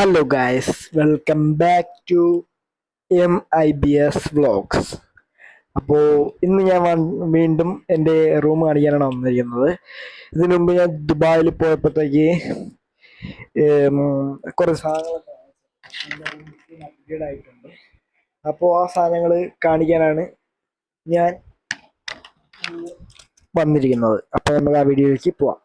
Hello guys, welcome back to MIBS vlogs. അപ്പോൾ ഇന്ന് ഞാൻ വീണ്ടും എൻ്റെ റൂം കാണിക്കാനാണ് വന്നിരിക്കുന്നത്. ഇതിനു മുമ്പ് ഞാൻ ദുബായിൽ പോയപ്പോഴത്തേക്ക് കുറേ സാധനങ്ങളൊക്കെ അപ്ഗ്രേഡ് ആയിട്ടുണ്ട്. അപ്പോൾ ആ സാധനങ്ങൾ കാണിക്കാനാണ് ഞാൻ വന്നിരിക്കുന്നത്. അപ്പോൾ നമുക്ക് ആ വീഡിയോയിലേക്ക് പോവാം.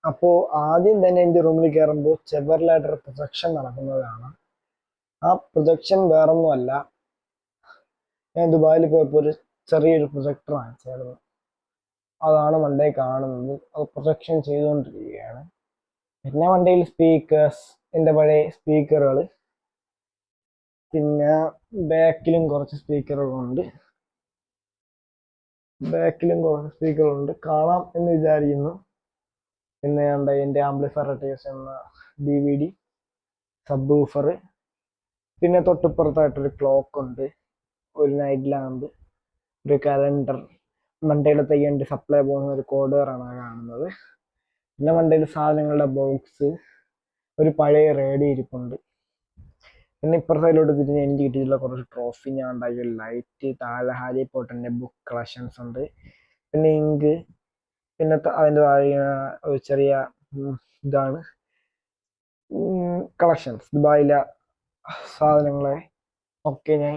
അപ്പോൾ ആദ്യം തന്നെ എൻ്റെ റൂമിൽ കയറുമ്പോൾ ചെവറിലായിട്ടൊരു പ്രൊജക്ഷൻ നടക്കുന്നതാണ്. ആ പ്രൊജക്ഷൻ വേറൊന്നുമല്ല, ഞാൻ ദുബായിൽ പോയപ്പോൾ ഒരു ചെറിയൊരു പ്രൊജക്ടർ വാങ്ങിച്ചായിരുന്നു. അതാണ് മണ്ടേ കാണുന്നത്. അത് പ്രൊജക്ഷൻ ചെയ്തുകൊണ്ടിരിക്കുകയാണ്. പിന്നെ മണ്ടയിൽ സ്പീക്കേഴ്സ്, എൻ്റെ പഴയ സ്പീക്കറുകൾ, പിന്നെ ബാക്കിലും കുറച്ച് സ്പീക്കറുകളുണ്ട്. കാണാം എന്ന് വിചാരിക്കുന്നു. പിന്നെ എൻ്റെ ആംപ്ലിഫയർ യൂസ് ചെയ്യുന്ന DVD, സബ് വൂഫർ, പിന്നെ തൊട്ടിപ്പുറത്തായിട്ടൊരു ക്ലോക്ക് ഉണ്ട്, ഒരു നൈറ്റ് ലാമ്പ്, ഒരു കലണ്ടർ, മണ്ടയുടെ തെയ്യൻ്റെ സപ്ലൈ പോകുന്ന ഒരു കോഡറാണ് കാണുന്നത്. പിന്നെ മണ്ടയിൽ സാധനങ്ങളുടെ ബോക്സ്, ഒരു പഴയ റേഡിയോ ഇരിപ്പുണ്ട്. പിന്നെ ഇപ്പുറത്തെ സൈഡിലോട്ട് തിരിഞ്ഞ് എനിക്ക് കിട്ടിയിട്ടുള്ള കുറച്ച് ട്രോഫി, ഞാൻ ഉണ്ടാക്കിയ ലൈറ്റ്, താഴെ ഹാരി പോട്ടറിൻ്റെ ബുക്ക് കളക്ഷൻസ് ഉണ്ട്, പിന്നെ ഇങ്ക്, പിന്നെ അതിൻ്റെ താഴെ ഒരു ചെറിയ ഇതാണ് കളക്ഷൻസ്. ദുബായിലെ സാധനങ്ങളെ ഒക്കെ ഞാൻ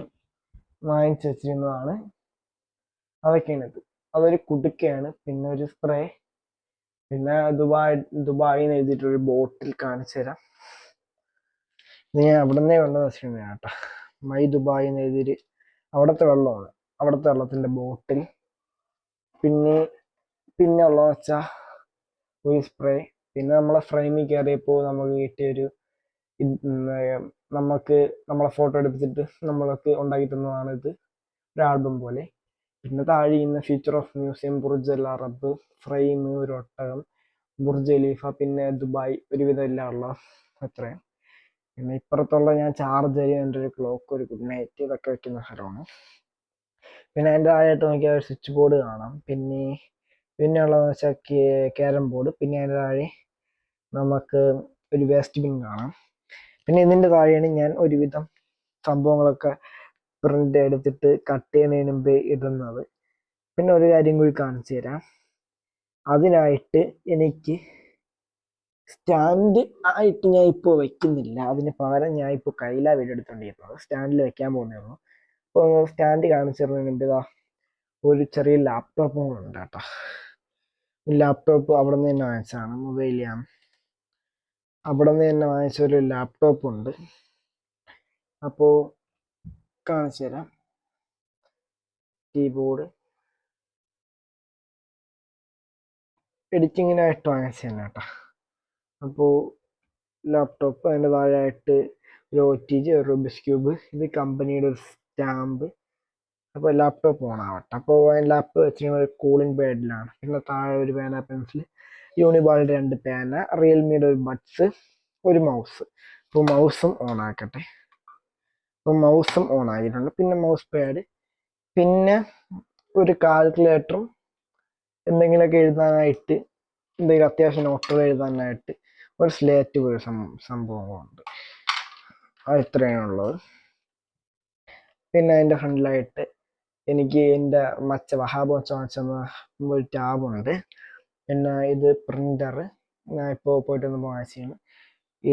വാങ്ങിച്ചു വെച്ചിരുന്നതാണ്. അതൊക്കെയാണ് ഇത്. അതൊരു കുടുക്കയാണ്, പിന്നെ ഒരു സ്പ്രേ, പിന്നെ ദുബായി എന്ന് എഴുതിയിട്ടൊരു ബോട്ടിൽ കാണിച്ചു തരാം. ഇത് ഞാൻ അവിടെ നിന്നേ വെള്ളം വെച്ചിട്ടുണ്ട് കേട്ടോ. മൈ ദുബായ് എന്ന് എഴുതിയിട്ട് അവിടുത്തെ വെള്ളമാണ്, അവിടുത്തെ വെള്ളത്തിൻ്റെ ബോട്ടിൽ. പിന്നെ ഉള്ളതെന്ന് വെച്ചാൽ ഒരു സ്പ്രേ. പിന്നെ നമ്മളെ ഫ്രെയിമിൽ കയറിയപ്പോൾ നമുക്ക് കിട്ടിയൊരു നമ്മളെ ഫോട്ടോ എടുത്തിട്ട് നമ്മൾക്ക് ഉണ്ടാക്കി തന്നതാണ് ഇത്, ഒരു ആൽബം പോലെ. പിന്നെ താഴെ ഇന്ന് future of museum, Burj Al Arab, frame, ഒരു ഒട്ടകം, ബുർജ് ഖലീഫ, പിന്നെ ദുബായ്, ഒരുവിധം എല്ലാം ഉള്ള അത്രയും. പിന്നെ ഇപ്പുറത്തുള്ള ഞാൻ ചാർജർ, എൻ്റെ ഒരു ക്ലോക്ക്, ഒരു ഗുഡ് നൈറ്റ്, ഇതൊക്കെ വെക്കുന്ന സ്ഥലമാണ്. പിന്നെ അതിൻ്റെ താഴെയായിട്ട് നോക്കിയാൽ ഒരു സ്വിച്ച് ബോർഡ് കാണാം. പിന്നെ ഉള്ളതെന്ന് വെച്ചാൽ ക്യാരം ബോർഡ്. പിന്നെ അതിൻ്റെ താഴെ നമുക്ക് ഒരു വേസ്റ്റ് ബിൻ കാണാം. പിന്നെ ഇതിൻ്റെ താഴെയാണ് ഞാൻ ഒരുവിധം സംഭവങ്ങളൊക്കെ പ്രിന്റ് എടുത്തിട്ട് കട്ട് ചെയ്യുന്നതിന് മുമ്പ് ഇടുന്നത്. പിന്നെ ഒരു കാര്യം കൂടി കാണിച്ചു തരാം. അതിനായിട്ട് എനിക്ക് സ്റ്റാൻഡ് ആയിട്ട് ഞാൻ ഇപ്പോൾ വെക്കുന്നില്ല, അതിന് പകരം ഞാൻ ഇപ്പോൾ കയ്യിലാണ് വീഡിയോ എടുത്തോണ്ടിരിക്കുന്നത്. സ്റ്റാൻഡിൽ വെക്കാൻ പോകുന്നേ ഉള്ളൂ. അപ്പോൾ സ്റ്റാൻഡ് കാണിച്ചു തരുന്നതിന് മുമ്പ് ഇതാ ഒരു ചെറിയ ലാപ്ടോപ്പ് ഉണ്ട് കേട്ടോ. ലാപ്ടോപ്പ് അവിടെ നിന്ന് തന്നെ വാങ്ങിച്ചതാണ്, മൊബൈലിലാണ്. അവിടെ നിന്ന് തന്നെ വാങ്ങിച്ച ഒരു ലാപ്ടോപ്പ് ഉണ്ട്. അപ്പോൾ കാണിച്ചു തരാം. കീബോർഡ് എഡിറ്റിങ്ങിനായിട്ട് വാങ്ങിച്ചു തന്നെ കേട്ടോ. അപ്പോൾ ലാപ്ടോപ്പ്, അതിൻ്റെ താഴെയായിട്ട് ഒരു OTG, ഒരു റൂബിക്സ് ക്യൂബ്, ഇത് കമ്പനിയുടെ ഒരു സ്റ്റാമ്പ്. അപ്പോൾ ലാപ്ടോപ്പ് ഓൺ ആവട്ടെ. അപ്പോൾ ലാപ്ടോപ്പ് വെച്ചിരിക്കുന്ന ഒരു കൂളിംഗ് പാഡിലാണ്. പിന്നെ താഴെ ഒരു പേന, പെൻസിൽ, യൂണിബാളിൻ്റെ 2 പേന, റിയൽമിയുടെ ഒരു ബഡ്സ്, ഒരു മൗസ്. അപ്പോൾ മൗസും ഓൺ ആക്കട്ടെ. അപ്പോൾ മൗസും ഓൺ ആക്കിയിട്ടുണ്ട്. പിന്നെ മൗസ് പാഡ്, പിന്നെ ഒരു കാൽക്കുലേറ്ററും, എന്തെങ്കിലുമൊക്കെ എഴുതാനായിട്ട്, എന്തെങ്കിലും അത്യാവശ്യം നോട്ടുകൾ എഴുതാനായിട്ട് ഒരു സ്ലേറ്റ് പോലെ സംഭവമുണ്ട്. അത് ഇത്രയാണുള്ളത്. പിന്നെ അതിൻ്റെ ഫ്രണ്ടിലായിട്ട് എനിക്ക് എൻ്റെ വഹാബ് വാങ്ങിച്ചെന്ന ഒരു ടാബുണ്ട്. പിന്നെ ഇത് പ്രിൻ്റർ, ഞാൻ ഇപ്പോൾ പോയിട്ടൊന്ന് വാങ്ങിച്ചാണ്.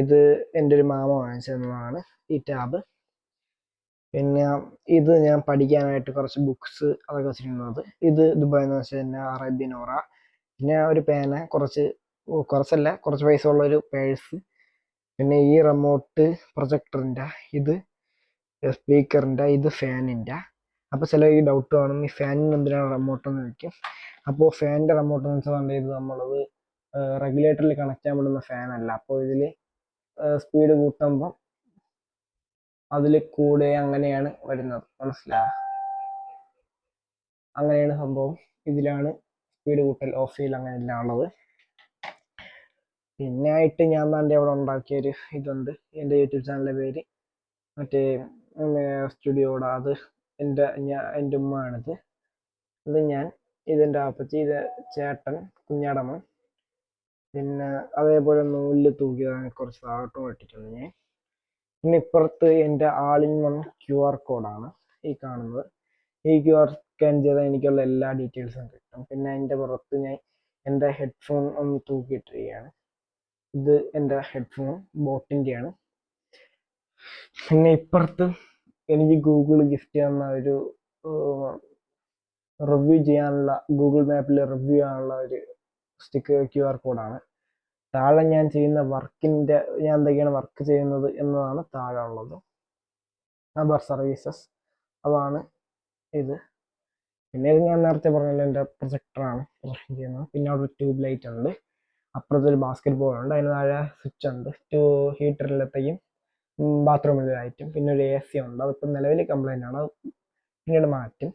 ഇത് എൻ്റെ ഒരു മാമ വാങ്ങിച്ചു തന്നതാണ് ഈ ടാബ്. പിന്നെ ഇത് ഞാൻ പഠിക്കാനായിട്ട് കുറച്ച് ബുക്സ് അതൊക്കെ വെച്ചിരുന്നത്. ഇത് ദുബായിൽ നിന്ന് വെച്ചാൽ തന്നെ അറേബ്യനോറ. പിന്നെ ഒരു പേന, കുറച്ച് പൈസ ഉള്ളൊരു പേഴ്സ്. പിന്നെ ഈ റിമോട്ട് പ്രൊജക്ടറിൻ്റെ, ഇത് സ്പീക്കറിൻ്റെ, ഇത് ഫാനിൻ്റെ. അപ്പോൾ ചില ഈ ഡൗട്ട് കാണും, ഈ ഫാനിന് എന്തിനാണ് റിമോട്ട് എന്ന് ചോദിക്കും. അപ്പോൾ ഫാനിൻ്റെ റിമോട്ട് എന്ന് വെച്ചാൽ ഇത് നമ്മളത് റെഗുലേറ്ററിൽ കണക്ട് ചെയ്യാൻ പറ്റുന്ന ഫാനല്ല. അപ്പോൾ ഇതിൽ സ്പീഡ് കൂട്ടുമ്പം അതിൽ കൂടെ അങ്ങനെയാണ് വരുന്നത്, മനസ്സിലായോ? അങ്ങനെയാണ് സംഭവം. ഇതിലാണ് സ്പീഡ് കൂട്ടൽ, ഓഫ് ചെയ്യൽ, അങ്ങനെ എല്ലാം ഉള്ളത്. പിന്നെ ആയിട്ട് ഞാൻ തന്നെ അവിടെ ഉണ്ടാക്കിയൊരു ഇതുണ്ട്, എൻ്റെ യൂട്യൂബ് ചാനലിൻ്റെ പേര് മറ്റേ സ്റ്റുഡിയോടെ. അത് എൻ്റെ ഉമ്മയാണിത്. ഇത് ഞാൻ, ഇതെൻ്റെ അപ്പച്ചി, ഇത് ചേട്ടൻ, കുഞ്ഞാടമ്മൻ, പിന്നെ അതേപോലെ നൂലിൽ തൂക്കിയതാണ് കുറച്ച് താഴോട്ടും ഇട്ടിട്ടുണ്ട് ഞാൻ. പിന്നെ ഇപ്പുറത്ത് എൻ്റെ ആളിൻ വൺ QR കോഡാണ് ഈ കാണുന്നത്. ഈ QR സ്കാൻ ചെയ്താൽ എനിക്കുള്ള എല്ലാ ഡീറ്റെയിൽസും കിട്ടും. പിന്നെ അതിൻ്റെ പുറത്ത് ഞാൻ എൻ്റെ ഹെഡ്ഫോൺ ഒന്ന് തൂക്കിയിട്ടിരിക്കുകയാണ്. ഇത് എൻ്റെ ഹെഡ്ഫോൺ ബോട്ടിൻ്റെയാണ്. പിന്നെ ഇപ്പുറത്ത് എനിക്ക് ഗൂഗിൾ ഗിഫ്റ്റ് തന്ന ഒരു റിവ്യൂ ചെയ്യാനുള്ള, ഗൂഗിൾ മാപ്പിൽ റിവ്യൂ ചെയ്യാനുള്ള ഒരു QR കോഡാണ്. താഴെ ഞാൻ ചെയ്യുന്ന വർക്കിൻ്റെ, ഞാൻ എന്തൊക്കെയാണ് വർക്ക് ചെയ്യുന്നത് എന്നതാണ് താഴെ ഉള്ളത്. നമ്പർ സർവീസസ് അതാണ് ഇത്. പിന്നെ ഇത് ഞാൻ നേരത്തെ പറഞ്ഞല്ലോ എൻ്റെ പ്രൊജക്ടറാണ് പ്രൊജക്ഷൻ ചെയ്യുന്നത്. പിന്നെ അവിടെ ഒരു ട്യൂബ് ലൈറ്റ് ഉണ്ട്, അപ്പുറത്തൊരു ബാസ്കറ്റ് ബോൾ ഉണ്ട്, അതിന് താഴെ സ്വിച്ച് ഉണ്ട്, ഹീറ്ററിലത്തേക്കും ബാത്റൂമിലെ ലൈറ്റും. പിന്നെ ഒരു AC ഉണ്ട്, അതിപ്പോൾ നിലവിൽ കംപ്ലൈൻ്റ് ആണ്, അത് പിന്നീട് മാറ്റും.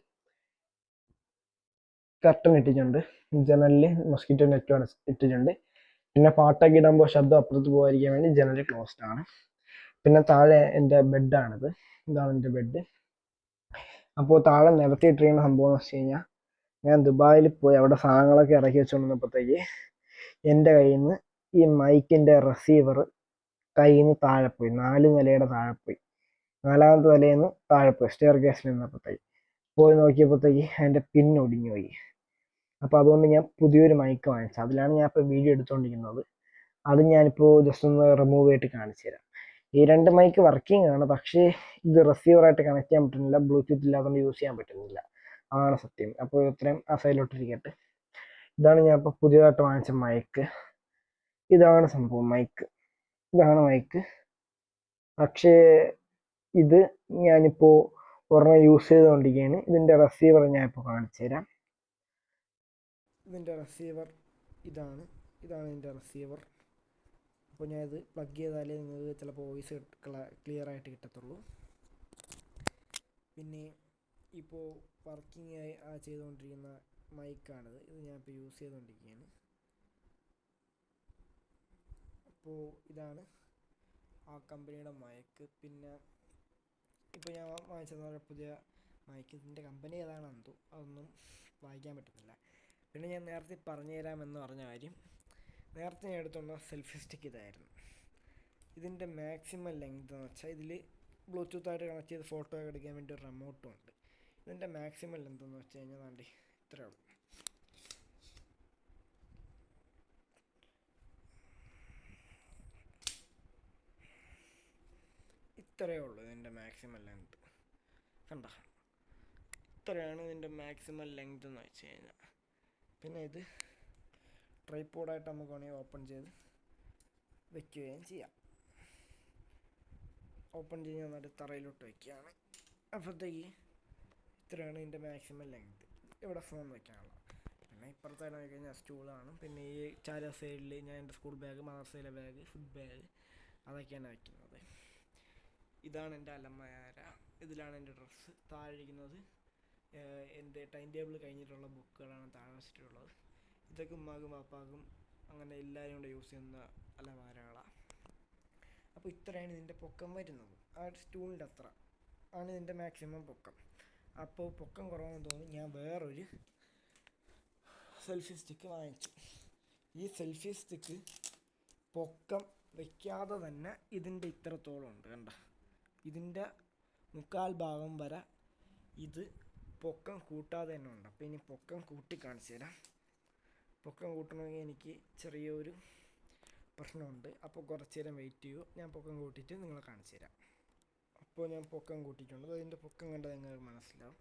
കർട്ടൻ ഇട്ടിട്ടുണ്ട്, ജനലിൽ മൊസ്കിറ്റോ നെറ്റ് ഇട്ടിട്ടുണ്ട്. പിന്നെ പാട്ടൊക്കെ ഇടുമ്പോൾ ശബ്ദം അപ്പുറത്ത് പോകാതിരിക്കാൻ വേണ്ടി ജനൽ ക്ലോസ്ഡ് ആണ്. പിന്നെ താഴെ എൻ്റെ ബെഡാണിത്, ഇതാണ് എൻ്റെ ബെഡ്. അപ്പോൾ താഴെ നിരത്തിയിട്ടിരിക്കുന്ന സംഭവം എന്ന് വെച്ച് കഴിഞ്ഞാൽ, ഞാൻ ദുബായിൽ പോയി അവിടെ സാധനങ്ങളൊക്കെ ഇറക്കി വെച്ചുകൊണ്ടിരുന്നപ്പോഴത്തേക്ക് എൻ്റെ കയ്യിൽ നിന്ന് ഈ മൈക്കിൻ്റെ റിസീവർ കയ്യിൽ നിന്ന് താഴെ പോയി, 4 നിലയുടെ താഴെ പോയി, 4ാമത്തെ നിലയിൽ നിന്ന് താഴെ പോയി, സ്റ്റെയർ കേസിൽ നിന്നപ്പോഴത്തേക്ക് പോയി നോക്കിയപ്പോഴത്തേക്ക് അതിൻ്റെ പിൻ ഒടിഞ്ഞു പോയി. അപ്പോൾ അതുകൊണ്ട് ഞാൻ പുതിയൊരു മൈക്ക് വാങ്ങിച്ചു, അതിലാണ് ഞാൻ ഇപ്പോൾ വീഡിയോ എടുത്തുകൊണ്ടിരിക്കുന്നത്. അത് ഞാനിപ്പോൾ ജസ്റ്റ് ഒന്ന് റിമൂവ് ചെയ്തിട്ട് കാണിച്ചു തരാം. ഈ 2 മൈക്ക് വർക്കിംഗ് ആണ്, പക്ഷേ ഇത് റിസീവറായിട്ട് കണക്ട് ചെയ്യാൻ പറ്റുന്നില്ല, ബ്ലൂടൂത്ത് ഇല്ലാത്തതുകൊണ്ട് യൂസ് ചെയ്യാൻ പറ്റുന്നില്ല, അതാണ് സത്യം. അപ്പോൾ ഇത്രയും ആ സൈഡിലോട്ടിരിക്കട്ടെ. ഇതാണ് ഞാൻ ഇപ്പോൾ പുതിയതായിട്ട് വാങ്ങിച്ച മൈക്ക്. ഇതാണ് സംഭവം മൈക്ക്, ഇതാണ് മൈക്ക്. പക്ഷേ ഇത് ഞാനിപ്പോൾ ഒരെണ്ണം യൂസ് ചെയ്തുകൊണ്ടിരിക്കുകയാണ്. ഇതിൻ്റെ റിസീവർ ഞാനിപ്പോൾ കാണിച്ചു തരാം. ഇതിൻ്റെ റിസീവർ ഇതാണ് ഇതിൻ്റെ റിസീവർ. അപ്പോൾ ഞാനിത് പ്ലഗ് ചെയ്താലേ നിങ്ങൾക്ക് ചിലപ്പോൾ വോയിസ് ക്ലിയർ ആയിട്ട് കിട്ടത്തുള്ളൂ. പിന്നെ ഇപ്പോൾ വർക്കിംഗ് ആയി ചെയ്തുകൊണ്ടിരിക്കുന്ന മൈക്കാണിത്, ഇത് ഞാനിപ്പോൾ യൂസ് ചെയ്തുകൊണ്ടിരിക്കുകയാണ്. അപ്പോൾ ഇതാണ് ആ കമ്പനിയുടെ മൈക്ക്. പിന്നെ ഇപ്പോൾ ഞാൻ വാങ്ങിച്ചത് പുതിയ മൈക്ക്, ഇതിൻ്റെ കമ്പനി ഏതാണെന്തോ അതൊന്നും വായിക്കാൻ പറ്റുന്നില്ല. പിന്നെ ഞാൻ നേരത്തെ പറഞ്ഞു തരാമെന്ന് പറഞ്ഞ കാര്യം, നേരത്തെ ഞാൻ എടുത്തുള്ള സെൽഫി സ്റ്റിക്ക് ഇതായിരുന്നു. ഇതിൻ്റെ മാക്സിമം ലെങ്ത് എന്ന് വെച്ചാൽ ഇതിൽ ബ്ലൂടൂത്തായിട്ട് കണക്ട് ചെയ്ത് ഫോട്ടോ ഒക്കെ എടുക്കാൻ വേണ്ടി ഒരു റിമോട്ടും ഉണ്ട്. ഇതിൻ്റെ മാക്സിമം ലെങ്ത് എന്ന് വെച്ച് കഴിഞ്ഞാൽ വേണ്ടി ഇത്രയേ ഉള്ളൂ. ഇത്രയേ ഉള്ളൂ ഇതിൻ്റെ മാക്സിമം ലെങ്ത്. കണ്ട, ഇത്രയാണ് ഇതിൻ്റെ മാക്സിമം ലെങ്ത് എന്ന് വെച്ച് കഴിഞ്ഞാൽ. പിന്നെ ഇത് ട്രൈപോഡായിട്ട് നമുക്ക് വേണമെങ്കിൽ ഓപ്പൺ ചെയ്ത് വയ്ക്കുകയും ചെയ്യാം. ഓപ്പൺ ചെയ്ത് നന്നായിട്ട് തറയിലോട്ട് വയ്ക്കുകയാണ്. അപ്പോഴത്തേക്ക് ഇത്രയാണ് ഇതിൻ്റെ മാക്സിമം ലെങ്ത്. ഇവിടെ ഫോൺ വയ്ക്കാനുള്ള. പിന്നെ ഇപ്പുറത്തായിട്ട് നോക്കി കഴിഞ്ഞാൽ സ്റ്റൂളാണ്. പിന്നെ ഈ ചാര സൈഡിൽ ഞാൻ എൻ്റെ സ്കൂൾ ബാഗ്, മദർസയിലെ ബാഗ്, ഫുഡ് ബാഗ് അതൊക്കെയാണ് വയ്ക്കുന്നത്. ഇതാണ് എൻ്റെ അലമാര, ഇതിലാണ് എൻ്റെ ഡ്രസ്സ്. താഴെ ഇരിക്കുന്നത് എൻ്റെ ടൈം ടേബിൾ കഴിഞ്ഞിട്ടുള്ള ബുക്കുകളാണ് താഴെ വെച്ചിട്ടുള്ളത്. ഇതൊക്കെ ഉമ്മാക്കും പാപ്പാക്കും അങ്ങനെ എല്ലാവരും കൂടെ യൂസ് ചെയ്യുന്ന അലമാരകളാണ്. അപ്പോൾ ഇത്രയാണ് ഇതിൻ്റെ പൊക്കം വരുന്നത്. ആ സ്റ്റൂളിൻ്റെ അത്ര ആണ് ഇതിൻ്റെ മാക്സിമം പൊക്കം. അപ്പോൾ പൊക്കം കുറവാണെന്ന് തോന്നി ഞാൻ വേറൊരു സെൽഫി സ്റ്റിക്ക് വാങ്ങിച്ചു. ഈ സെൽഫി സ്റ്റിക്ക് പൊക്കം വയ്ക്കാതെ തന്നെ ഇതിൻ്റെ ഇത്രത്തോളം ഉണ്ട്. കണ്ട, ഇതിൻ്റെ 1/4 ഭാഗം വരെ ഇത് പൊക്കം കൂട്ടാതെ തന്നെ ഉണ്ട്. അപ്പോൾ ഇനി പൊക്കം കൂട്ടി കാണിച്ചു തരാം. പൊക്കം കൂട്ടണമെങ്കിൽ എനിക്ക് ചെറിയൊരു പ്രശ്നമുണ്ട്. അപ്പോൾ കുറച്ച് നേരം വെയിറ്റ് ചെയ്യൂ, ഞാൻ പൊക്കം കൂട്ടിയിട്ട് നിങ്ങളെ കാണിച്ചു തരാം. അപ്പോൾ ഞാൻ പൊക്കം കൂട്ടിയിട്ടുണ്ട്. അതിൻ്റെ പൊക്കം കണ്ടാൽ നിങ്ങൾക്ക് മനസ്സിലാവും.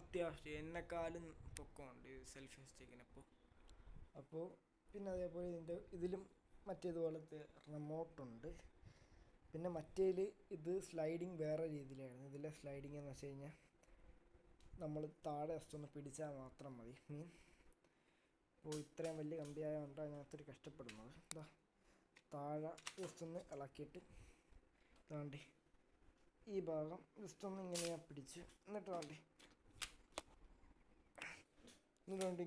അത്യാവശ്യം എന്നെക്കാളും പൊക്കമുണ്ട് ഈ സെൽഫി സ്റ്റിക്കിനപ്പോൾ. അപ്പോൾ പിന്നെ അതേപോലെ ഇതിലും മറ്റേതുപോലത്തെ റിമോട്ടുണ്ട്. പിന്നെ മറ്റേതിൽ ഇത് സ്ലൈഡിങ് വേറെ രീതിയിലായിരുന്നു. ഇതിലെ സ്ലൈഡിങ് എന്ന് വെച്ച് കഴിഞ്ഞാൽ നമ്മൾ താഴെ ജസ്റ്റ് ഒന്ന് പിടിച്ചാൽ മാത്രം മതി. അപ്പോൾ ഇത്രയും വലിയ കമ്പി ആയതുകൊണ്ട് അതിനകത്തൊരു കഷ്ടപ്പെടുന്നത്. ഇതാ താഴെ ജസ്റ്റ് ഒന്ന് ഇളക്കിയിട്ട് വേണ്ടി ഈ ഭാഗം ജസ്റ്റ് ഒന്ന് ഇങ്ങനെ ഞാൻ പിടിച്ച് എന്നിട്ട്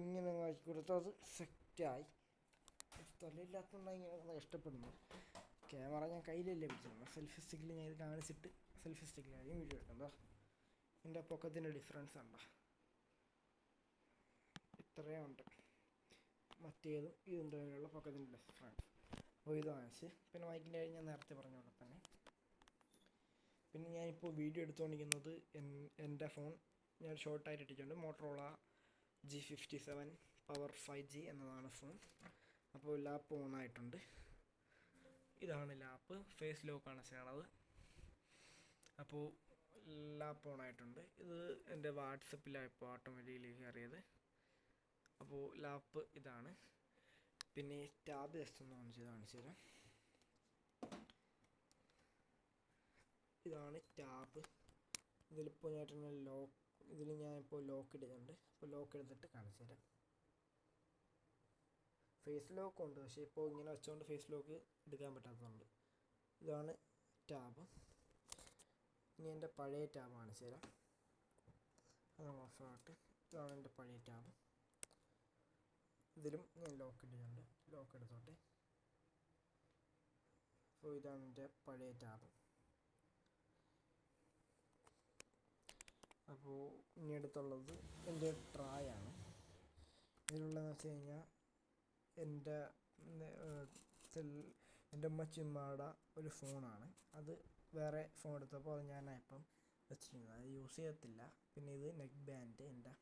ഇങ്ങനെ ആക്കി കൊടുത്ത് അത് സെറ്റായി. സ്ഥലമില്ലാത്തതുകൊണ്ടാണ് ഇങ്ങനെ കഷ്ടപ്പെടുന്നത്. ക്യാമറ ഞാൻ കയ്യിലല്ലേ പിടിച്ചിരുന്നത്. സെൽഫി സ്റ്റിക്കിൽ ഞാൻ ഇത് കാണിച്ചിട്ട് സെൽഫി സ്റ്റിക്കിലായിരിക്കും വീഡിയോ എടുക്കുന്നത്. എൻ്റെ പൊക്കത്തിൻ്റെ ഡിഫറൻസ് ഉണ്ടോ, ഇത്രയും ഉണ്ട്. മറ്റേതും ഇതിൻ്റെ വരെയുള്ള പോക്കറ്റിൻ്റെ ബെസ്റ്റ് ഫ്രണ്ട്. അപ്പോൾ ഇത് വാങ്ങിച്ച് പിന്നെ മൈക്കിൻ്റെ കാര്യം ഞാൻ നേരത്തെ പറഞ്ഞ പോലെ തന്നെ. പിന്നെ ഞാനിപ്പോൾ വീഡിയോ എടുത്തുകൊണ്ടിരിക്കുന്നത് എൻ്റെ ഫോൺ ഞാൻ ഷോർട്ടായിട്ട് ഇട്ടിട്ടുണ്ട്. മോട്ടറോള G57 പവർ 5G എന്നതാണ് ഫോൺ. അപ്പോൾ ലാപ്പ് ഓണായിട്ടുണ്ട്. ഇതാണ് ലാപ്പ്, ഫേസ് ലോക്ക് കണക്ഷനാണത്. അപ്പോൾ ലാപ്പ് ഓണായിട്ടുണ്ട്. ഇത് എൻ്റെ വാട്സപ്പിലാണ് ഇപ്പോൾ ഓട്ടോമാറ്റിക്കലി കയറിയത്. അപ്പോൾ ലാപ്പ് ഇതാണ്. പിന്നെ ടാബ് ജസ്റ്റ് ഒന്ന് ഓൺ ചെയ്ത് കാണിച്ചു തരാം. ഇതാണ് ടാബ്. ഇതിലിപ്പോൾ ഞാനിപ്പോൾ ലോക്ക് ഇടുന്നുണ്ട്. അപ്പോൾ ലോക്ക് എടുത്തിട്ട് കാണിച്ചു തരാം. ഫേസ് ലോക്ക് ഉണ്ട്, പക്ഷേ ഇപ്പോൾ ഇങ്ങനെ വെച്ചുകൊണ്ട് ഫേസ് ലോക്ക് എടുക്കാൻ പറ്റാത്തതുണ്ട്. ഇതാണ് ടാബ്. ഇനി എൻ്റെ പഴയ ടാബ് കാണിച്ചു തരാം. അത് ഓഫായിട്ട് ഇതാണ് എൻ്റെ പഴയ ടാബ്. ഇതിലും ഞാൻ ലോക്ക് ഇടുന്നുണ്ട്. ലോക്ക് എടുത്തോട്ടെ. അപ്പോൾ ഇതാണ് എൻ്റെ പഴയ ടാബ്. അപ്പോൾ ഇനി അടുത്തുള്ളത് എൻ്റെ ട്രായാണ്. ഇതിലുള്ളതെന്ന് വെച്ച് കഴിഞ്ഞാൽ എൻ്റെ ഉമ്മച്ചിമ്മയുടെ ഒരു ഫോണാണ്. അത് വേറെ ഫോൺ എടുത്തപ്പോൾ അത് ഞാനിപ്പം വെച്ചിരിക്കുന്നത്, അത് യൂസ് ചെയ്യത്തില്ല. പിന്നെ ഇത് നെക്ക് ബാൻഡ് എൻ്റെ.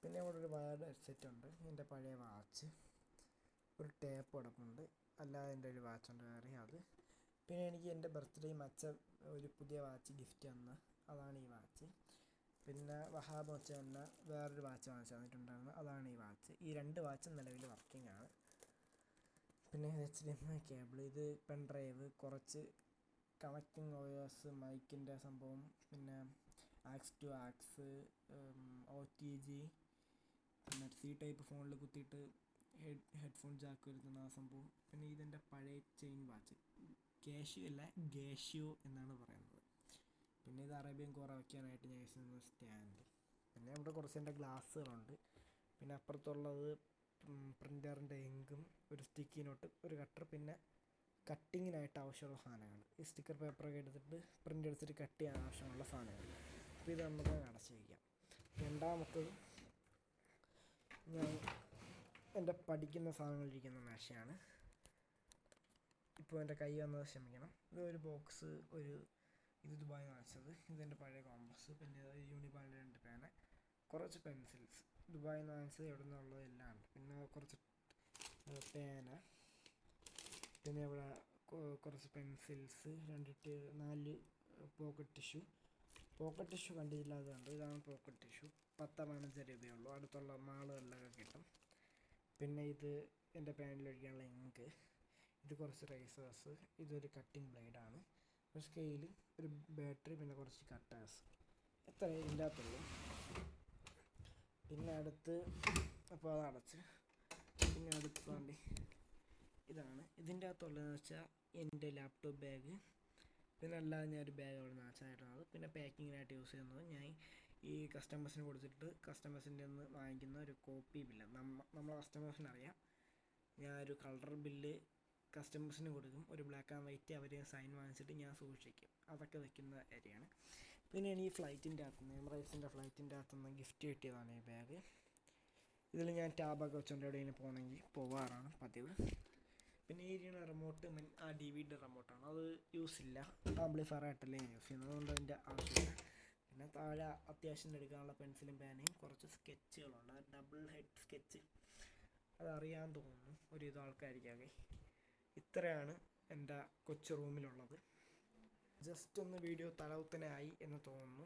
പിന്നെ ഇവിടെ ഒരു വയർഡ് ഹെഡ്സെറ്റ് ഉണ്ട്. എൻ്റെ പഴയ വാച്ച്, ഒരു ടേപ്പ് കിടപ്പുണ്ട്. അല്ലാതെ എൻ്റെ ഒരു വാച്ചുണ്ട് വേറെ, അത്. പിന്നെ എനിക്ക് എൻ്റെ ബർത്ത്ഡേ അച്ഛൻ ഒരു പുതിയ വാച്ച് ഗിഫ്റ്റ് തന്ന്, അതാണ് ഈ വാച്ച്. പിന്നെ വഹാബ് വെച്ച് തന്നെ വേറൊരു വാച്ച് വാങ്ങിച്ചു തന്നിട്ടുണ്ടായിരുന്നു, അതാണ് ഈ വാച്ച്. ഈ 2 വാച്ചും നിലവിൽ വർക്കിംഗ് ആണ്. പിന്നെ HDMI കേബിൾ, ഇത് പെൻ ഡ്രൈവ്, കുറച്ച് കണക്റ്റിംഗ് വയേഴ്സ്, മൈക്കിൻ്റെ സംഭവം, പിന്നെ ആക്സ് ടു ആക്സ്, OTG, പിന്നെ C ടൈപ്പ് ഫോണിൽ കുത്തിയിട്ട് ഹെഡ്ഫോൺ ജാക്ക് വരുത്തുന്ന ആ സംഭവം. പിന്നെ ഇതെൻ്റെ പഴയ ചെയിൻ വാച്ച്, കാഷ്യൂ അല്ല ഗേഷ്യോ എന്നാണ് പറയുന്നത്. പിന്നെ ഇത് അറേബ്യൻ കോറ വയ്ക്കാനായിട്ട് ഞാൻ യൂസ് ചെയ്യുന്ന സ്റ്റാൻഡ്. പിന്നെ ഇവിടെ കുറച്ച് എൻ്റെ ഗ്ലാസ്സുകളുണ്ട്. പിന്നെ അപ്പുറത്തുള്ളത് പ്രിൻ്ററിൻ്റെ ഇങ്കും, ഒരു സ്റ്റിക്കി നോട്ട്, ഒരു കട്ടർ, പിന്നെ കട്ടിങ്ങിനായിട്ട് ആവശ്യമുള്ള സാധനങ്ങൾ. ഈ സ്റ്റിക്കർ പേപ്പറൊക്കെ എടുത്തിട്ട് പ്രിൻ്റ് എടുത്തിട്ട് കട്ട് ചെയ്യാൻ ആവശ്യമുള്ള സാധനങ്ങൾ. അപ്പോൾ ഇത് നമുക്ക് അടച്ച് വയ്ക്കാം. രണ്ടാമത്തത് ഞാൻ എൻ്റെ പഠിക്കുന്ന സാധനങ്ങളിരിക്കുന്ന മേശയാണ്. ഇപ്പോൾ എൻ്റെ കൈ വന്നത് ക്ഷമിക്കണം. ഇത് ഒരു ബോക്സ്, ഇത് ദുബായ് വാങ്ങിച്ചത്. ഇതെൻ്റെ പഴയ കോമ്പസ്. പിന്നെ യൂണിബാളിൻ്റെ 2 പേന, കുറച്ച് പെൻസിൽസ് ദുബായിൽ നിന്ന് വാങ്ങിച്ചത്, എവിടെ നിന്നുള്ളതെല്ലാം ഉണ്ട്. പിന്നെ കുറച്ച് പേന, പിന്നെ ഇവിടെ കുറച്ച് പെൻസിൽസ്, 4 പോക്കറ്റ് ടിഷ്യൂ കണ്ടില്ലാതുണ്ട്. ഇതാണ് പോക്കറ്റ് ടിഷ്യൂ. 10-15 രൂപയുള്ളൂ. അടുത്തുള്ള മാളുകളിലൊക്കെ കിട്ടും. പിന്നെ ഇത് എൻ്റെ പാനിലൊഴിക്കാനുള്ള ഇങ്ക്, ഇത് കുറച്ച് റൈസേഴ്സ്, ഇതൊരു കട്ടിങ് ബ്ലേഡാണ്, ഒരു സ്കെയില്, ഒരു ബാറ്ററി, പിന്നെ കുറച്ച് കട്ടേഴ്സ്. എത്ര ഇതിൻ്റെ അകത്തുള്ളൂ. പിന്നെ അടുത്ത് അപ്പോൾ അത് അടച്ച്. പിന്നെ അടുത്ത് ഇതാണ് ഇതിൻ്റെ അകത്തുള്ളതെന്ന് വെച്ചാൽ എൻ്റെ ലാപ്ടോപ്പ് ബാഗ്. പിന്നെ അല്ലാതെ ഞാനൊരു ബാഗ് അവിടെ നിന്ന് അയച്ചായിരുന്നത്. പിന്നെ പാക്കിങ്ങിനായിട്ട് യൂസ് ചെയ്യുന്നത് ഞാൻ ഈ കസ്റ്റമേഴ്സിന് കൊടുത്തിട്ട് കസ്റ്റമേഴ്സിൻ്റെ നിന്ന് വാങ്ങിക്കുന്ന ഒരു കോപ്പി ബില്ല്. നമ്മളെ കസ്റ്റമേഴ്സിന് അറിയാം, ഞാനൊരു കളർ ബില്ല് കസ്റ്റമേഴ്സിന് കൊടുക്കും, ഒരു ബ്ലാക്ക് ആൻഡ് വൈറ്റ്, അവർ സൈൻ വാങ്ങിച്ചിട്ട് ഞാൻ സൂക്ഷിക്കും. അതൊക്കെ വെക്കുന്ന ഏരിയയാണ്. പിന്നെ എനിക്ക് ഫ്ലൈറ്റിൻ്റെ അകത്തുനിന്ന്, എമിറേറ്റ്സിൻ്റെ ഫ്ലൈറ്റിൻ്റെ അകത്തുനിന്ന് ഗിഫ്റ്റ് കിട്ടിയതാണ് ഈ ബാഗ്. ഇതിൽ ഞാൻ ടാബൊക്കെ വെച്ചുകൊണ്ട് എവിടെയെങ്കിലും പോകാറാണ് പതിവ്. പിന്നെ ഈ റിമോട്ട് ആ DVD റിമോട്ടാണ്, അത് യൂസ് ഇല്ല, ആംപ്ലിഫയറായിട്ടല്ലേ ഞാൻ യൂസ് ചെയ്യുന്നത്, അതുകൊണ്ട് അതിൻ്റെ ആവശ്യമില്ല. പിന്നെ താഴെ അത്യാവശ്യം എടുക്കാനുള്ള പെൻസിലും പേനയും, കുറച്ച് സ്കെച്ചുകളുണ്ട്, ഡബിൾ ഹെഡ് സ്കെച്ച്, അതറിയാൻ തോന്നുന്നു ഒരുവിധം ആൾക്കാർക്കൊക്കെ. ഇത്രയാണ് എൻ്റെ കൊച്ചു റൂമിലുള്ളത്. ജസ്റ്റ് ഒന്ന് വീഡിയോ തലകുത്തനെയായി എന്ന് തോന്നുന്നു,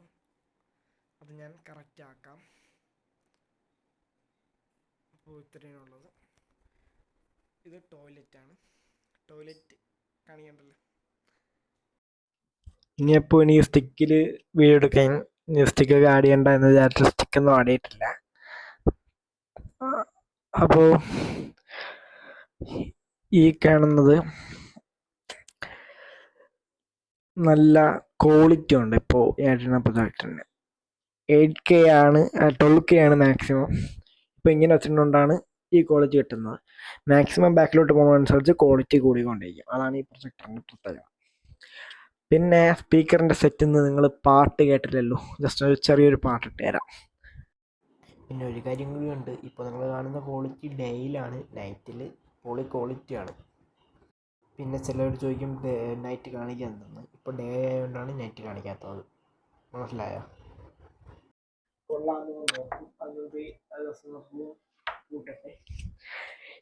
അത് ഞാൻ കറക്റ്റ് ആക്കാം. അപ്പോൾ ഇത്രയാണുള്ളത്. ഇത് ടോയ്ലറ്റാണ്. ടോയ്ലറ്റ് കാണിക്കണ്ടല്ലോ. ഇനിയപ്പോൾ എനിക്ക് സ്റ്റിക്കിൽ വീഡിയോ എടുക്കാൻ സ്റ്റിക്കൊക്കെ ആഡ് ചെയ്യണ്ട എന്ന് വിചാരിച്ചു സ്റ്റിക്കൊന്നും ആഡ് ചെയ്തിട്ടില്ല. അപ്പോൾ ഈ കാണുന്നത് നല്ല ക്വാളിറ്റി ഉണ്ട്. ഇപ്പോൾ ഏട്ടന പ്രൊജക്ടറിന് 8K ആണ്, 12K ആണ് മാക്സിമം. ഇപ്പോൾ ഇങ്ങനെ വെച്ചിട്ടുകൊണ്ടാണ് ഈ ക്വാളിറ്റി കിട്ടുന്നത്. മാക്സിമം ബാക്കിലോട്ട് പോകുന്നതനുസരിച്ച് ക്വാളിറ്റി കൂടിക്കൊണ്ടിരിക്കും. അതാണ് ഈ പ്രൊജക്ടറിൻ്റെ പ്രത്യേകത. പിന്നെ സ്പീക്കറിൻ്റെ സെറ്റിൽ നിന്ന് നിങ്ങൾ പാട്ട് കേട്ടില്ലല്ലോ, ജസ്റ്റ് ഒരു ചെറിയൊരു പാട്ട് ഇട്ട് തരാം. പിന്നെ ഒരു കാര്യം കൂടിയുണ്ട്, ഇപ്പോൾ നിങ്ങൾ കാണുന്ന ക്വാളിറ്റി ഡേയിലാണ്, നൈറ്റിൽ പൊളി ക്വാളിറ്റിയാണ്. പിന്നെ ചിലർ ചോദിക്കും നൈറ്റ് കാണിക്കാത്തതെന്ന്. ഇപ്പോൾ ഡേ ആയതുകൊണ്ടാണ് നൈറ്റ് കാണിക്കാത്തത്, മനസ്സിലായോ?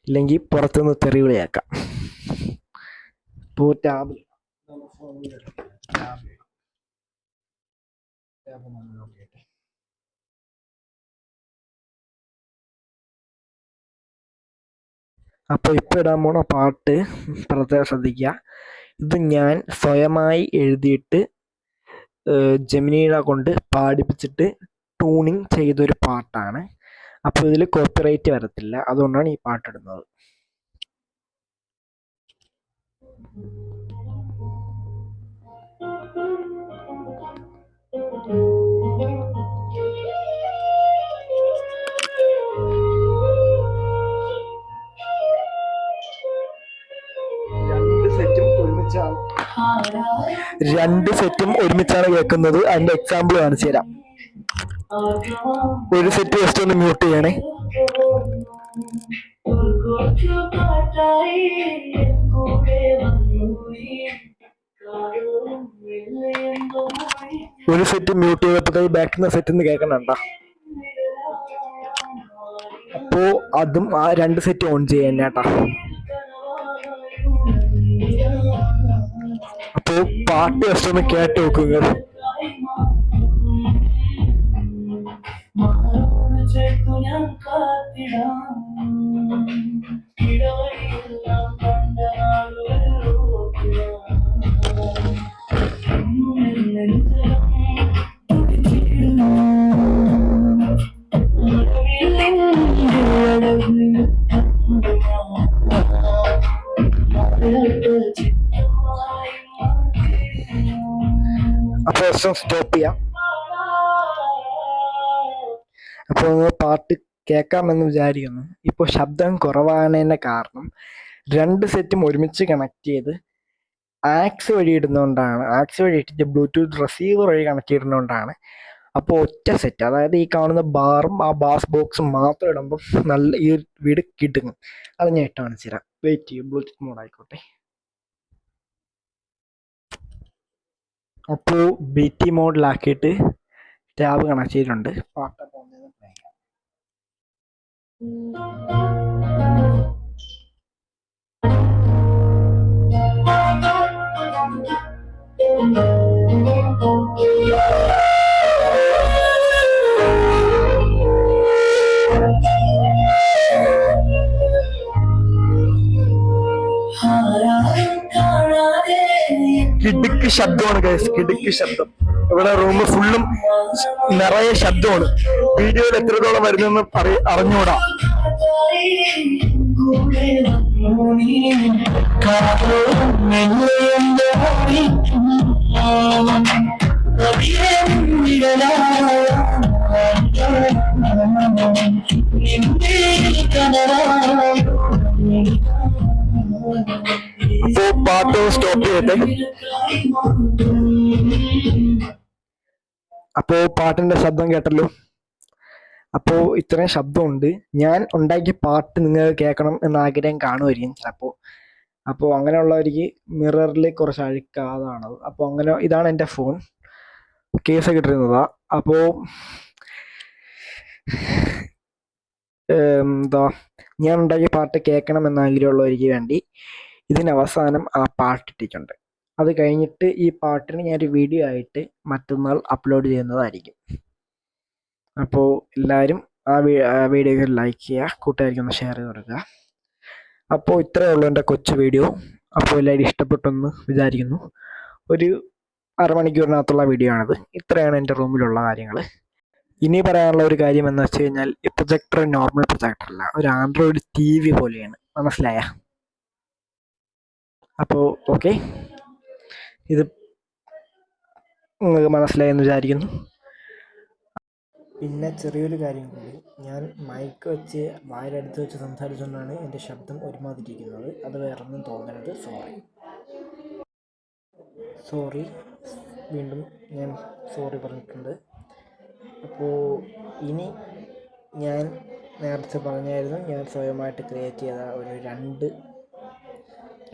ഇല്ലെങ്കിൽ പുറത്തുനിന്ന് തെറി വിളിയാക്കാം. ഇപ്പോൾ ടാബ് അപ്പോൾ ഇപ്പോൾ ഇടാൻ പോണ പാട്ട് പ്രത്യേകം ശ്രദ്ധിക്കുക. ഇത് ഞാൻ സ്വയമായി എഴുതിയിട്ട് ജെമിനിയെ കൊണ്ട് പാടിപ്പിച്ചിട്ട് ട്യൂണിങ് ചെയ്തൊരു പാട്ടാണ്. അപ്പോൾ ഇതിൽ കോപ്പിറൈറ്റ് വരത്തില്ല, അതുകൊണ്ടാണ് ഈ പാട്ടിടുന്നത്. രണ്ട് സെറ്റും ഒരുമിച്ചാണ് കേൾക്കുന്നത്. അതിന്റെ എക്സാമ്പിൾ കാണിച്ചു തരാം. ഒരു സെറ്റ് ജസ്റ്റ് ഒന്ന് മ്യൂട്ട് ചെയ്യണേ. ഒരു സെറ്റ് മ്യൂട്ട് ചെയ്തപ്പോൾ ബാക്കിൽ നിന്ന് സെറ്റ് കേൾക്കണണ്ട. അപ്പോ അതും ആ രണ്ട് സെറ്റ് ഓൺ ചെയ്യാൻ കേട്ടാ. അപ്പോ പാട്ട് ജസ്റ്റ് ഒന്ന് കേട്ട് നോക്കുക. അപ്പൊ സ്റ്റോപ്പ് ചെയ്യാം. അപ്പോൾ പാട്ട് കേൾക്കാമെന്ന് വിചാരിക്കുന്നു. ഇപ്പോൾ ശബ്ദം കുറവാണതിൻ്റെ കാരണം രണ്ട് സെറ്റും ഒരുമിച്ച് കണക്ട് ചെയ്ത് ആക്സ് വഴി ഇടുന്നതുകൊണ്ടാണ്. ആക്സ് വഴി ഇട്ടിട്ട് ബ്ലൂടൂത്ത് റിസീവർ വഴി കണക്ട് ചെയ്യുന്നതുകൊണ്ടാണ്. അപ്പോൾ ഒറ്റ സെറ്റ്, അതായത് ഈ കാണുന്ന ബാറും ആ ബാസ് ബോക്സും മാത്രം ഇടുമ്പോൾ നല്ല ഈ വീട് കിട്ടും. അത് ഞാൻ ഇട്ട് കാണിച്ചു തരാം. വെയിറ്റ് ചെയ്യും, ബ്ലൂടൂത്ത് മോഡ് ആയിക്കോട്ടെ. അപ്പോൾ BT മോഡിലാക്കിയിട്ട് ടാബ് കണക്ട് ചെയ്തിട്ടുണ്ട്. പാട്ട് കിടുക്ക് ശബ്ദമാണ് ഗൈസ്, കിടുക്ക് ശബ്ദം. ഇവിടെ റൂം ഫുള്ളും നിറയെ ശബ്ദമാണ്. വീഡിയോയിൽ എത്രത്തോളം വരുന്നെന്ന് അറിഞ്ഞൂടാ. അപ്പോ പാട്ട് സ്റ്റോപ്പ് ചെയ്യട്ടെ. അപ്പോ പാട്ടിന്റെ ശബ്ദം കേട്ടല്ലോ. അപ്പോ ഇത്രയും ശബ്ദമുണ്ട്. ഞാൻ ഉണ്ടാക്കിയ പാട്ട് നിങ്ങൾ കേൾക്കണം എന്ന ആഗ്രഹം കാണുമായിരിക്കും ചിലപ്പോൾ. അപ്പോൾ അങ്ങനെയുള്ളവർക്ക് മിററിൽ കുറച്ച് അഴുക്കാതാണത്. അപ്പോൾ അങ്ങനെ ഇതാണ് എൻ്റെ ഫോൺ, കേസൊക്കെ ഇട്ടിരുന്നതാ. അപ്പോൾ എന്താ, ഞാൻ ഉണ്ടാക്കിയ പാട്ട് കേൾക്കണം എന്ന ആഗ്രഹമുള്ളവർക്ക് വേണ്ടി ഇതിനവസാനം ആ പാട്ടിട്ടിട്ടുണ്ട്. അത് കഴിഞ്ഞിട്ട് ഈ പാട്ടിന് ഞാനൊരു വീഡിയോ ആയിട്ട് മറ്റന്നാൾ അപ്ലോഡ് ചെയ്യുന്നതായിരിക്കും. അപ്പോൾ എല്ലാവരും ആ വീഡിയോക്ക് ലൈക്ക് ചെയ്യുക, കൂട്ടുകാർക്കൊന്ന് ഷെയർ ചെയ്ത് കൊടുക്കുക. അപ്പോൾ ഇത്രയേ ഉള്ളൂ എൻ്റെ കൊച്ചു വീഡിയോ. അപ്പോൾ എല്ലാവരും ഇഷ്ടപ്പെട്ടെന്ന് വിചാരിക്കുന്നു. ഒരു അരമണിക്കൂറിനകത്തുള്ള വീഡിയോ ആണിത്. ഇത്രയാണ് എൻ്റെ റൂമിലുള്ള കാര്യങ്ങൾ. ഇനി പറയാനുള്ള ഒരു കാര്യം എന്ന് വെച്ച് കഴിഞ്ഞാൽ, ഈ പ്രൊജക്ടർ നോർമൽ പ്രൊജക്ടർ അല്ല, ഒരു ആൻഡ്രോയിഡ് TV പോലെയാണ്, മനസ്സിലായ? അപ്പോൾ ഓക്കെ, ഇത് നിങ്ങൾക്ക് മനസ്സിലായെന്ന് വിചാരിക്കുന്നു. പിന്നെ ചെറിയൊരു കാര്യം കൂടി, ഞാൻ മൈക്ക് വെച്ച് വായിലെടുത്ത് വെച്ച് സംസാരിച്ചുകൊണ്ടാണ് എൻ്റെ ശബ്ദം ഒരുമാതിരിക്കുന്നത്. അത് വേറൊന്നും തോന്നരുത്. സോറി, വീണ്ടും ഞാൻ സോറി പറഞ്ഞിട്ടുണ്ട്. അപ്പോൾ ഇനി ഞാൻ നേരത്തെ പറഞ്ഞായിരുന്നു, ഞാൻ സ്വയമായിട്ട് ക്രിയേറ്റ് ചെയ്ത ഒരു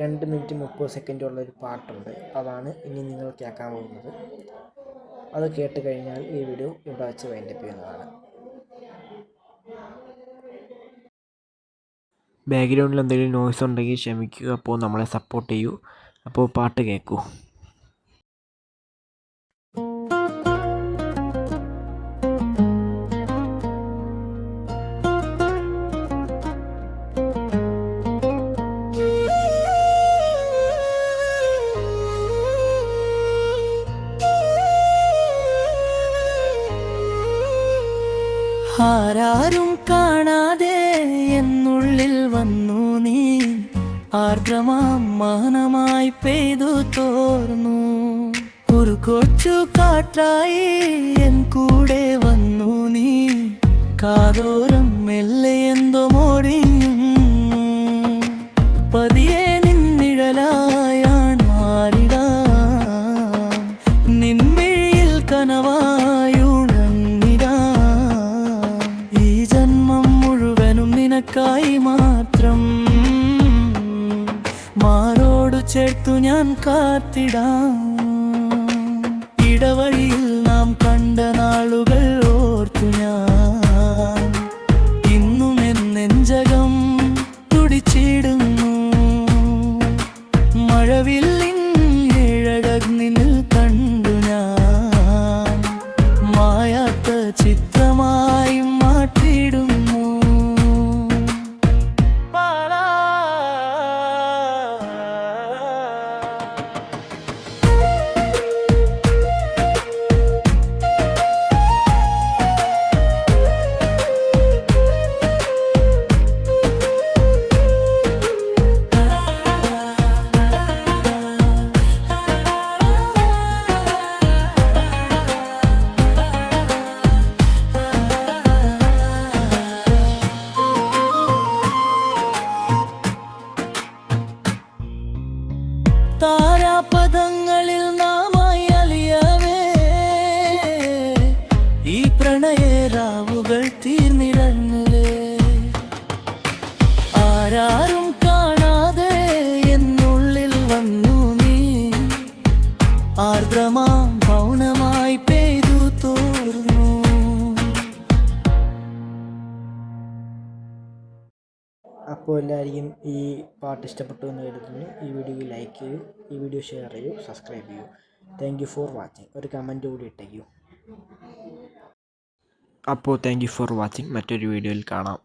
2 മിനിറ്റ് 30 സെക്കൻഡുള്ളൊരു പാട്ടുണ്ട്. അതാണ് ഇനി നിങ്ങൾ കേൾക്കാൻ പോകുന്നത്. അത് കേട്ട് കഴിഞ്ഞാൽ ഈ വീഡിയോ ഇവിടെ വെച്ച് വൈൻഡപ്പ് ചെയ്യുന്നതാണ്. ബാക്ക്ഗ്രൗണ്ടിൽ എന്തെങ്കിലും നോയ്സ് ഉണ്ടെങ്കിൽ ക്ഷമിക്കുക. അപ്പോൾ നമ്മളെ സപ്പോർട്ട് ചെയ്യൂ. അപ്പോൾ പാട്ട് കേൾക്കൂ. ആരാരും കാണാതെ എന്നുള്ളിൽ വന്നു നീ, ആർദ്രമാം മാനമായി പെയ്തു തോർന്നു. ഒരു കൊച്ചു കാറ്റായി എൻ കൂടെ വന്നു നീ, കാതോരം മെല്ലെ എന്തോ മോടിഞ്ഞു. പതിയെ നിന്നിഴലായാൻ മാറിടാം, നിൻമിഴിയിൽ കനവായുണങ്ങിടാം. ഈ ജന്മം മുഴുവനും നിനക്കായി മാത്രം, മാറോടു ചേർത്തു ഞാൻ കാത്തിടാം. ഇടവഴിയിൽ നാം കണ്ട നാളുകൾ ഓർത്തു ഞാൻ, ഇന്നും എൻ നെഞ്ചകം തുടിച്ചിടുന്നു. മഴവില്ലിൻ ഏഴഴകിനിൽ കണ്ടു ഞാൻ, മായാത്ത ചിത്രമായി മാറ്റിടുന്നു. താരാപദങ്ങളിൽ നാമായി അലിയവേ, ഈ പ്രണയരാവുകൾ തീർന്നിറങ്ങില്ലേ. ആരാരും കാണാതെ എന്നുള്ളിൽ വന്നു നീ, ആർദ്രമാം മൗനമായി പെയ്തു തോർന്നു. അപ്പോൾ എല്ലാവരെയും ഈ പാട്ട് ഇഷ്ടപ്പെട്ടു എന്ന് കരുതുന്നു. ഈ വീഡിയോ ലൈക്ക് ചെയ്യൂ, ഈ വീഡിയോ ഷെയർ ചെയ്യൂ, സബ്സ്ക്രൈബ് ചെയ്യൂ. Thank you for watching. ഒരു കമൻറ്റ് കൂടി ഇട്ടേക്കൂ. അപ്പോൾ താങ്ക് യു ഫോർ വാച്ചിങ്. മറ്റൊരു വീഡിയോയിൽ കാണാം.